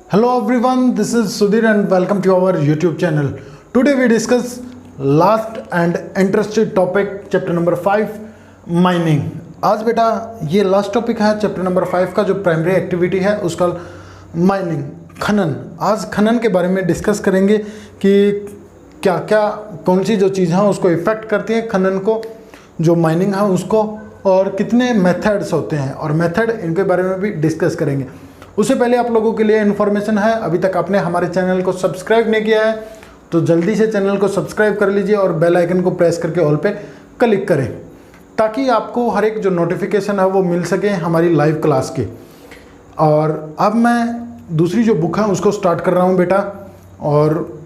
Hello everyone, this is Sudhir and welcome to our YouTube channel. Today we discuss last and interesting topic chapter number 5 mining. आज बेटा ये last topic है chapter number 5 का जो primary activity है उसका mining खनन। आज खनन के बारे में डिस्कस करेंगे कि क्या क्या कौन सी जो चीज़ हैं उसको इफ़ेक्ट करती है खनन को, जो माइनिंग है उसको, और कितने मेथड्स होते हैं और मेथड इनके बारे में भी डिस्कस करेंगे। उससे पहले आप लोगों के लिए इन्फॉर्मेशन है, अभी तक आपने हमारे चैनल को सब्सक्राइब नहीं किया है तो जल्दी से चैनल को सब्सक्राइब कर लीजिए और बेल आइकन को प्रेस करके ऑल पे क्लिक करें ताकि आपको हर एक जो नोटिफिकेशन है वो मिल सके हमारी लाइव क्लास की। और अब मैं दूसरी जो बुक है उसको स्टार्ट कर रहा हूँ बेटा, और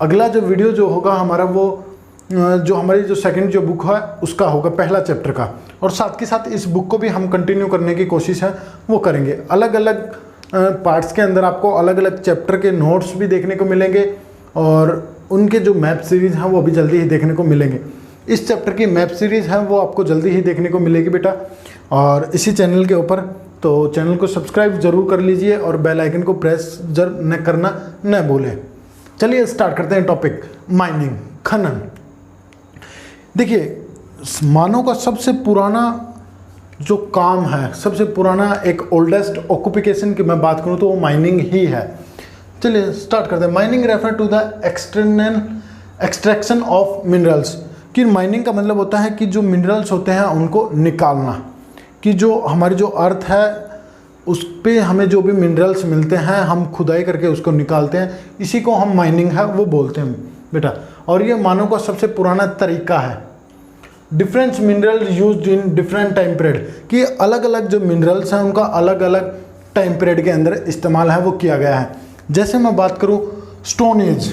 अगला जो वीडियो जो होगा हमारा वो जो हमारी जो सेकंड जो बुक है उसका होगा पहला चैप्टर का, और साथ के साथ इस बुक को भी हम कंटिन्यू करने की कोशिश है वो करेंगे। अलग अलग पार्ट्स के अंदर आपको अलग अलग चैप्टर के नोट्स भी देखने को मिलेंगे और उनके जो मैप सीरीज़ हैं वो भी जल्दी ही देखने को मिलेंगे। इस चैप्टर की मैप सीरीज़ है वो आपको जल्दी ही देखने को मिलेगी बेटा, और इसी चैनल के ऊपर, तो चैनल को सब्सक्राइब ज़रूर कर लीजिए और बेल आइकन को प्रेस न करना न भूलें। चलिए स्टार्ट करते हैं टॉपिक माइनिंग खनन। देखिए, मानव का सबसे पुराना जो काम है, सबसे पुराना एक ओल्डेस्ट ऑक्यूपेशन की मैं बात करूं तो वो माइनिंग ही है। चलिए स्टार्ट करते हैं। Mining refer to the extraction of minerals. कि माइनिंग का मतलब होता है कि जो मिनरल्स होते हैं उनको निकालना, कि जो हमारी जो अर्थ है उस पे हमें जो भी मिनरल्स मिलते हैं हम खुदाई करके उसको निकालते हैं, इसी को हम माइनिंग है वो बोलते हैं बेटा। और ये मानव का सबसे पुराना तरीका है। Different mineral used in different time period, कि अलग अलग जो मिनरल्स हैं उनका अलग अलग टाइम पीरियड के अंदर इस्तेमाल है वो किया गया है। जैसे मैं बात करूँ स्टोन एज,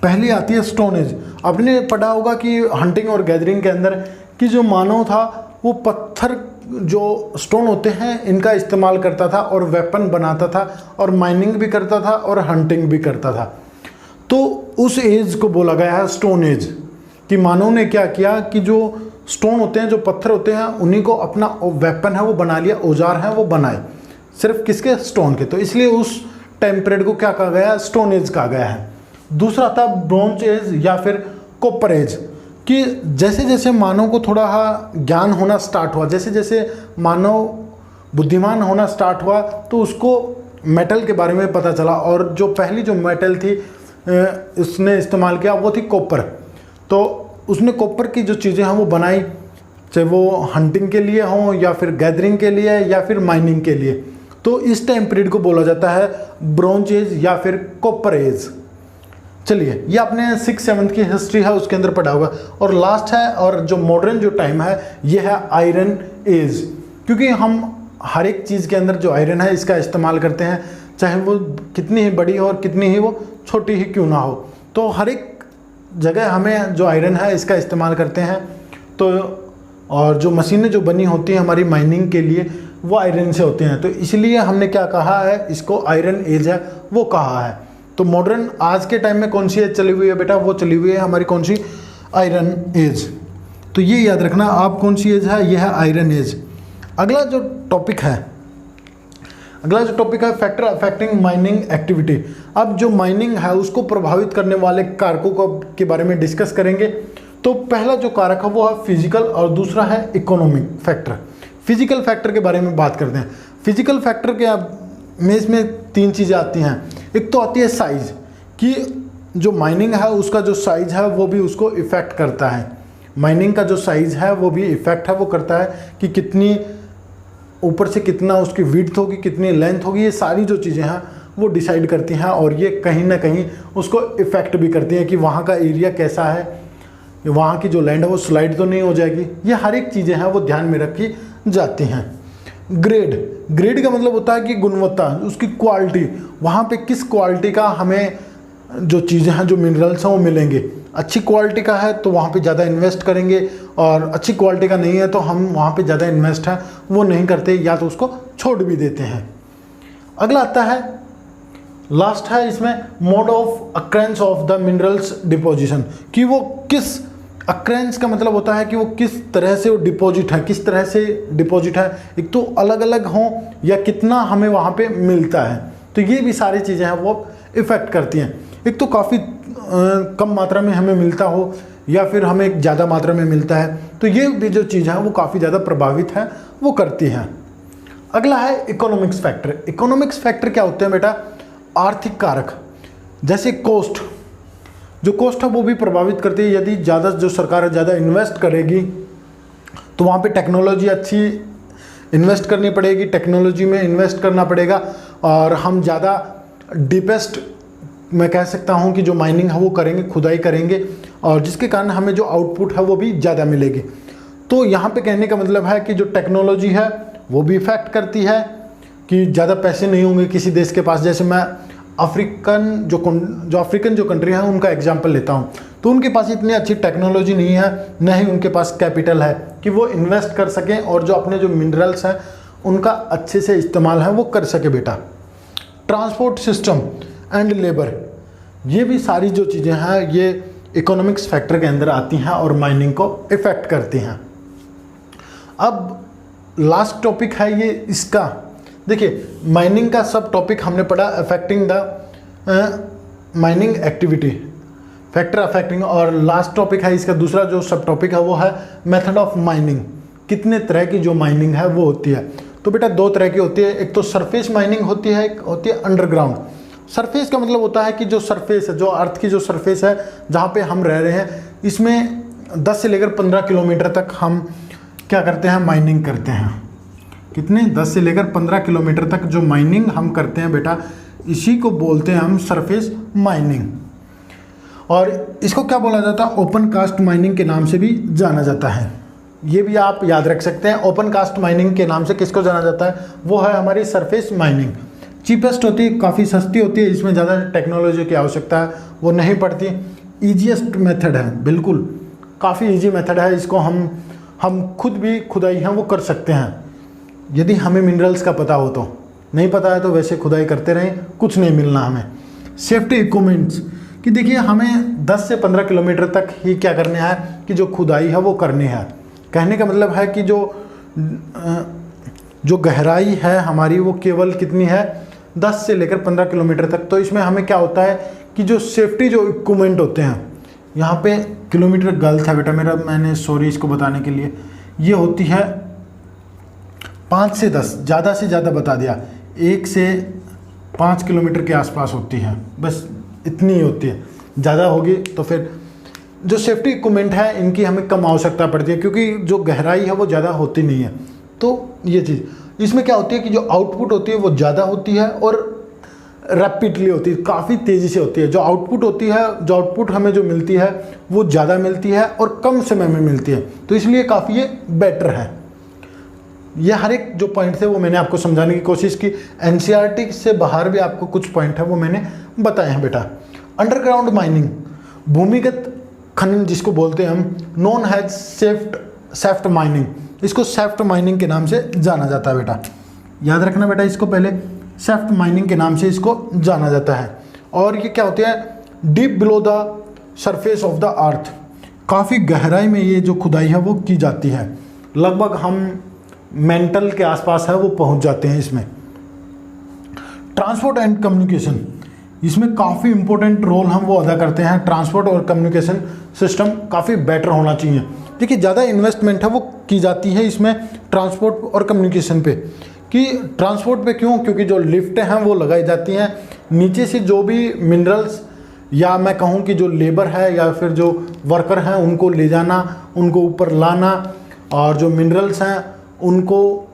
पहली आती है स्टोन एज। आपने पढ़ा होगा कि हंटिंग और गैदरिंग के अंदर कि जो मानव था वो पत्थर जो स्टोन होते हैं इनका इस्तेमाल करता था और वेपन बनाता था और माइनिंग भी करता था और हंटिंग भी करता था। तो उस एज को बोला गया है स्टोन एज, कि मानव ने क्या किया कि जो स्टोन होते हैं, जो पत्थर होते हैं, उन्हीं को अपना वेपन है वो बना लिया, औजार है वो बनाए, सिर्फ किसके? स्टोन के। तो इसलिए उस टाइम पीरियड को क्या कहा गया है? स्टोन एज कहा गया है। दूसरा था ब्रोंज एज या फिर कॉपर एज, कि जैसे जैसे मानव को थोड़ा ज्ञान होना स्टार्ट हुआ, जैसे जैसे मानव बुद्धिमान होना स्टार्ट हुआ तो उसको मेटल के बारे में पता चला, और जो पहली जो मेटल थी उसने इस्तेमाल किया वो थी कॉपर। तो उसने कॉपर की जो चीज़ें हैं वो बनाई, चाहे वो हंटिंग के लिए हों या फिर गैदरिंग के लिए या फिर माइनिंग के लिए। तो इस टाइम पीरियड को बोला जाता है ब्रोंज एज या फिर कॉपर एज। चलिए, ये आपने 6-7 की हिस्ट्री है उसके अंदर पढ़ा होगा। और लास्ट है, और जो मॉडर्न जो टाइम है ये है आयरन एज, क्योंकि हम हर एक चीज़ के अंदर जो आयरन है इसका इस्तेमाल करते हैं, चाहे वो कितनी ही बड़ी हो और कितनी ही वो छोटी ही क्यों ना हो, तो हर एक जगह हमें जो आयरन है इसका इस्तेमाल करते हैं। तो और जो मशीनें जो बनी होती हैं हमारी माइनिंग के लिए वो आयरन से होते हैं, तो इसलिए हमने क्या कहा है, इसको आयरन एज है वो कहा है। तो मॉडर्न आज के टाइम में कौन सी एज चली हुई है बेटा? वो चली हुई है हमारी कौन सी? Iron age. तो ये याद रखना आप, कौन सी एज है? ये है आयरन एज। अगला जो टॉपिक है फैक्टर अफेक्टिंग माइनिंग एक्टिविटी। अब जो माइनिंग है उसको प्रभावित करने वाले कारकों के बारे में डिस्कस करेंगे। तो पहला जो कारक है वो है फिजिकल और दूसरा है इकोनॉमिक फैक्टर। फिजिकल फैक्टर के बारे में बात करते हैं। फिजिकल फैक्टर के में इसमें 3 चीज़ें आती हैं। एक तो आती है साइज़, कि जो माइनिंग है उसका जो साइज़ है वो भी उसको इफ़ेक्ट करता है। माइनिंग का जो साइज़ है वो भी इफ़ेक्ट है वो करता है कि कितनी ऊपर से कितना उसकी विड्थ होगी, कितनी लेंथ होगी, ये सारी जो चीज़ें हैं वो डिसाइड करती हैं, और ये कहीं ना कहीं उसको इफ़ेक्ट भी करती हैं कि वहाँ का एरिया कैसा है, वहाँ की जो लैंड है वो स्लाइड तो नहीं हो जाएगी। ये हर एक चीज़ें हैं वो ध्यान में रखी जाती हैं। ग्रेड का मतलब होता है कि गुणवत्ता, उसकी क्वालिटी, वहाँ पे किस क्वालिटी का हमें जो चीज़ें हैं, जो मिनरल्स हैं वो मिलेंगे। अच्छी क्वालिटी का है तो वहाँ पे ज़्यादा इन्वेस्ट करेंगे, और अच्छी क्वालिटी का नहीं है तो हम वहाँ पे ज़्यादा इन्वेस्ट है वो नहीं करते, या तो उसको छोड़ भी देते हैं। अगला आता है, लास्ट है इसमें, mode of occurrence of the minerals deposition, कि वो किस अक्रेंस का मतलब होता है कि वो किस तरह से वो डिपॉजिट है, किस तरह से डिपॉजिट है। एक तो अलग अलग हों या कितना हमें वहाँ पे मिलता है, तो ये भी सारी चीज़ें हैं वो इफ़ेक्ट करती हैं। एक तो काफ़ी कम मात्रा में हमें मिलता हो या फिर हमें ज़्यादा मात्रा में मिलता है, तो ये भी जो चीज़ है वो काफ़ी ज़्यादा प्रभावित है वो करती हैं। अगला है इकोनॉमिक्स फैक्टर। इकोनॉमिक्स फैक्टर क्या होते हैं बेटा? आर्थिक कारक, जैसे कोस्ट, जो कोस्ट है वो भी प्रभावित करती है। यदि ज़्यादा जो सरकार है ज़्यादा इन्वेस्ट करेगी तो वहाँ पे टेक्नोलॉजी अच्छी इन्वेस्ट करनी पड़ेगी, टेक्नोलॉजी में इन्वेस्ट करना पड़ेगा और हम ज़्यादा डीपेस्ट, मैं कह सकता हूँ कि जो माइनिंग है वो करेंगे, खुदाई करेंगे, और जिसके कारण हमें जो आउटपुट है वो भी ज़्यादा मिलेगी। तो यहाँ पे कहने का मतलब है कि जो टेक्नोलॉजी है वो भी इफ़ेक्ट करती है कि ज़्यादा पैसे नहीं होंगे किसी देश के पास। जैसे मैं अफ्रीकन जो कंट्री है उनका एग्जांपल लेता हूँ, तो उनके पास इतनी अच्छी टेक्नोलॉजी नहीं है, न ही उनके पास कैपिटल है कि वो इन्वेस्ट कर सकें और जो अपने जो मिनरल्स हैं उनका अच्छे से इस्तेमाल है वो कर सके बेटा। ट्रांसपोर्ट सिस्टम एंड लेबर, ये भी सारी जो चीज़ें हैं ये इकोनॉमिक्स फैक्टर के अंदर आती हैं और माइनिंग को इफ़ेक्ट करती हैं। अब लास्ट टॉपिक है ये इसका, देखिए माइनिंग का सब टॉपिक हमने पढ़ा affecting the mining activity, factor affecting, और लास्ट टॉपिक है इसका दूसरा जो सब टॉपिक है वो है मेथड ऑफ माइनिंग। कितने तरह की जो माइनिंग है वो होती है? तो बेटा दो तरह की होती है, एक तो सरफेस माइनिंग होती है, एक होती है अंडरग्राउंड। सरफेस का मतलब होता है कि जो सरफेस है, जो अर्थ की जो सरफेस है जहाँ पे हम रह रहे हैं, इसमें 10 से लेकर 15 किलोमीटर तक हम क्या करते हैं? माइनिंग करते हैं। कितने? 10 से लेकर 15 किलोमीटर तक जो माइनिंग हम करते हैं बेटा, इसी को बोलते हैं हम सरफेस माइनिंग। और इसको क्या बोला जाता है? ओपन कास्ट माइनिंग के नाम से भी जाना जाता है। ये भी आप याद रख सकते हैं, ओपन कास्ट माइनिंग के नाम से किसको जाना जाता है? वो है हमारी सरफेस माइनिंग। चीपेस्ट होती है, काफ़ी सस्ती होती है, इसमें ज़्यादा टेक्नोलॉजी की आवश्यकता है वो नहीं पड़ती। ईजीएस्ट मेथड है, बिल्कुल काफ़ी ईजी मेथड है, इसको हम खुद भी खुदाई है वो कर सकते हैं यदि हमें मिनरल्स का पता हो। तो नहीं पता है तो वैसे खुदाई करते रहें, कुछ नहीं मिलना हमें। सेफ्टी इक्विपमेंट्स कि देखिए हमें 10 से 15 किलोमीटर तक ही क्या करना है कि जो खुदाई है वो करनी है। कहने का मतलब है कि जो गहराई है हमारी वो केवल कितनी है? 10 से लेकर 15 किलोमीटर तक। तो इसमें हमें क्या होता है कि जो सेफ्टी जो इक्विपमेंट होते हैं, यहाँ पे किलोमीटर गलत है बेटा मेरा, मैंने सॉरी इसको बताने के लिए, ये होती है 5 से 10, ज़्यादा से ज़्यादा बता दिया, 1 से 5 किलोमीटर के आसपास होती है, बस इतनी ही होती है। ज़्यादा होगी तो फिर जो सेफ्टी इक्विपमेंट है इनकी हमें कम आवश्यकता पड़ती है, क्योंकि जो गहराई है वो ज़्यादा होती नहीं है। तो ये चीज़ इसमें क्या होती है कि जो आउटपुट होती है वो ज़्यादा होती है और रैपिडली होती है, काफ़ी तेज़ी से होती है। जो आउटपुट होती है, जो आउटपुट हमें जो मिलती है वो ज़्यादा मिलती है और कम समय में मिलती है, तो इसलिए काफ़ी ये बेटर है। ये हर एक जो पॉइंट थे वो मैंने आपको समझाने की कोशिश की। एनसीईआरटी से बाहर भी आपको कुछ पॉइंट है वो मैंने बताए हैं बेटा। अंडरग्राउंड माइनिंग, भूमिगत खनन जिसको बोलते हैं हम, नॉन हैज सेफ्ट माइनिंग, इसको सेफ्ट माइनिंग के नाम से जाना जाता है बेटा। याद रखना बेटा इसको, पहले सेफ्ट माइनिंग के नाम से इसको जाना जाता है। और ये क्या होती है? Deep below the surface of the earth, काफ़ी गहराई में ये जो खुदाई है वो की जाती है, लगभग हम मेंटल के आसपास है वो पहुंच जाते हैं इसमें। ट्रांसपोर्ट एंड कम्युनिकेशन, इसमें काफ़ी इंपॉर्टेंट रोल हम वो अदा करते हैं। ट्रांसपोर्ट और कम्युनिकेशन सिस्टम काफ़ी बेटर होना चाहिए। देखिए ज़्यादा इन्वेस्टमेंट है वो की जाती है इसमें ट्रांसपोर्ट और कम्युनिकेशन पे। कि ट्रांसपोर्ट पे क्यों? क्योंकि जो लिफ्टें हैं वो लगाई जाती हैं, नीचे से जो भी मिनरल्स या मैं कहूँ कि जो लेबर है या फिर जो वर्कर हैं उनको ले जाना, उनको ऊपर लाना, और जो मिनरल्स हैं उनको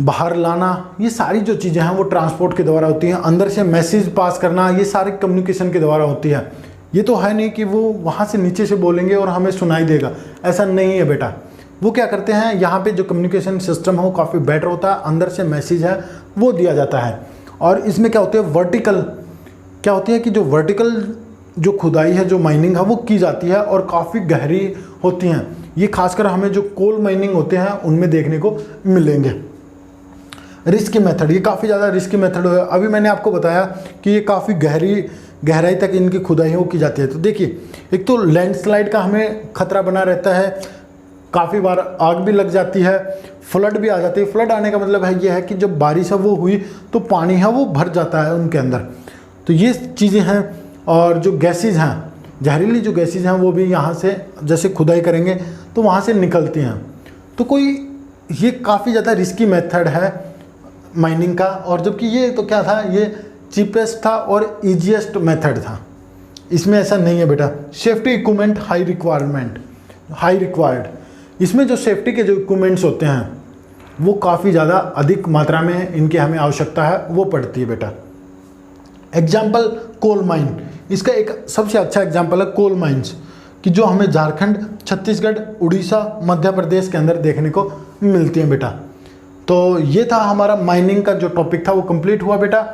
बाहर लाना, ये सारी जो चीज़ें हैं वो ट्रांसपोर्ट के द्वारा होती हैं। अंदर से मैसेज पास करना, ये सारी कम्युनिकेशन के द्वारा होती है। ये तो है नहीं कि वो वहाँ से नीचे से बोलेंगे और हमें सुनाई देगा, ऐसा नहीं है बेटा। वो क्या करते हैं, यहाँ पे जो कम्युनिकेशन सिस्टम है वो काफ़ी बेटर होता है, अंदर से मैसेज है वो दिया जाता है। और इसमें क्या होती है, वर्टिकल क्या होती है कि जो वर्टिकल जो खुदाई है, जो माइनिंग है वो की जाती है और काफ़ी गहरी होती हैं। ये खासकर हमें जो कोल माइनिंग होते हैं उनमें देखने को मिलेंगे। रिस्की मेथड, ये काफ़ी ज़्यादा रिस्की मेथड है। अभी मैंने आपको बताया कि ये काफ़ी गहराई तक इनकी खुदाई हो की जाती है। तो देखिए, एक तो लैंडस्लाइड का हमें खतरा बना रहता है, काफ़ी बार आग भी लग जाती है, फ्लड भी आ जाती है। फ्लड आने का मतलब है ये है कि जब बारिश है वो हुई तो पानी है वो भर जाता है उनके अंदर। तो ये चीज़ें हैं। और जो गैसेज हैं, जहरीली जो गैसेज हैं वो भी यहाँ से जैसे खुदाई करेंगे तो वहाँ से निकलती हैं। तो कोई ये काफ़ी ज़्यादा रिस्की मेथड है माइनिंग का। और जबकि ये तो क्या था, ये चीपेस्ट था और ईजीएस्ट मेथड था। इसमें ऐसा नहीं है बेटा। सेफ्टी इक्विपमेंट हाई रिक्वायर्ड, इसमें जो सेफ्टी के जो इक्विपमेंट्स होते हैं वो काफ़ी ज़्यादा अधिक मात्रा में इनकी हमें आवश्यकता है वो पड़ती है बेटा। एग्जाम्पल कोल माइन, इसका एक सबसे अच्छा एग्जाम्पल है कोल माइंस कि जो हमें झारखंड, छत्तीसगढ़, उड़ीसा, मध्य प्रदेश के अंदर देखने को मिलती हैं बेटा। तो ये था हमारा माइनिंग का जो टॉपिक था वो कंप्लीट हुआ बेटा।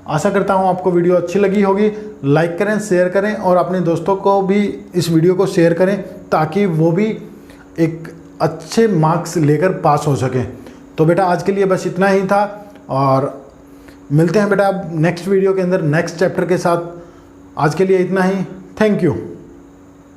आशा करता हूँ आपको वीडियो अच्छी लगी होगी। लाइक करें, शेयर करें और अपने दोस्तों को भी इस वीडियो को शेयर करें ताकि वो भी एक अच्छे मार्क्स लेकर पास हो सकें। तो बेटा आज के लिए बस इतना ही था और मिलते हैं बेटा नेक्स्ट वीडियो के अंदर नेक्स्ट चैप्टर के साथ। आज के लिए इतना ही। Thank you.